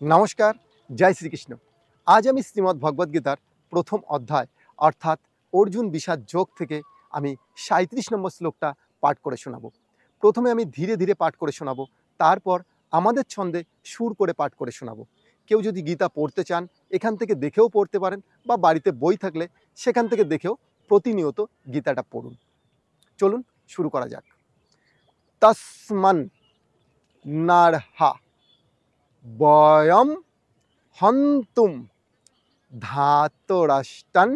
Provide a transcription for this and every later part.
নমস্কার, জয় শ্রীকৃষ্ণ। আজ আমি শ্রীমদ্ ভগবদ্গীতার প্রথম অধ্যায় অর্থাৎ অর্জুন বিষাদ যোগ থেকে আমি ৩৭ নম্বর শ্লোকটা পাঠ করে শোনাবো। প্রথমে আমি ধীরে ধীরে পাঠ করে শোনাবো, তারপর আমাদের ছন্দে সুর করে পাঠ করে শোনাবো। কেউ যদি গীতা পড়তে চান এখান থেকে দেখেও পড়তে পারেন, বা বাড়িতে বই থাকলে সেখান থেকে দেখেও প্রতিনিয়ত গীতাটা পড়ুন। চলুন শুরু করা যাক। তস্মান নারহা বয়ম হন্তুম ধাতরাষ্ট্রান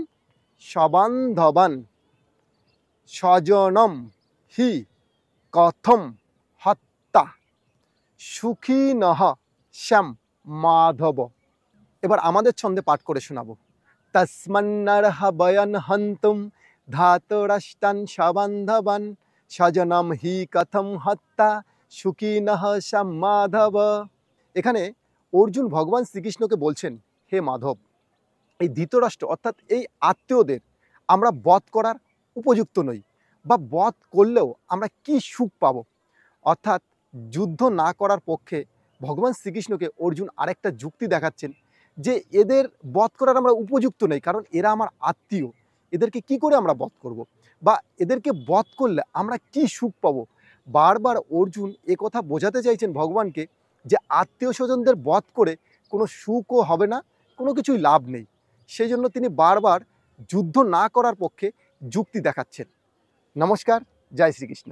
সবান্ধবান স্বজনম হি কথম হত্যা সুখিনঃ শ্যাম মাধব। এবার আমাদের ছন্দে পাঠ করে শোনাবো। তস্মন্নরহ বয়ন হন্তুম ধাতরাষ্ট্রান সবান্ধবান স্বজনম হি কথম হত্যা সুখিনঃ শ্যাম মাধব। এখানে অর্জুন ভগবান শ্রীকৃষ্ণকে বলছেন, হে মাধব, এই ধৃতরাষ্ট্র অর্থাৎ এই আত্মীয়দের আমরা বধ করার উপযুক্ত নই, বা বধ করলেও আমরা কি সুখ পাব। অর্থাৎ যুদ্ধ না করার পক্ষে ভগবান শ্রীকৃষ্ণকে অর্জুন আরেকটা যুক্তি দেখাচ্ছেন যে এদের বধ করার আমরা উপযুক্ত নই, কারণ এরা আমার আত্মীয়। এদেরকে কি করে আমরা বধ করব, বা এদেরকে বধ করলে আমরা কি সুখ পাব। বারবার অর্জুন কথা বোঝাতে চাইছেন ভগবানকে যে আত্মীয় স্বজনদের বধ করে কোনো সুখও হবে না, কোনো কিছুই লাভ নেই। সেই জন্য তিনি বারবার যুদ্ধ না করার পক্ষে যুক্তি দেখাচ্ছেন। নমস্কার, জয় শ্রীকৃষ্ণ।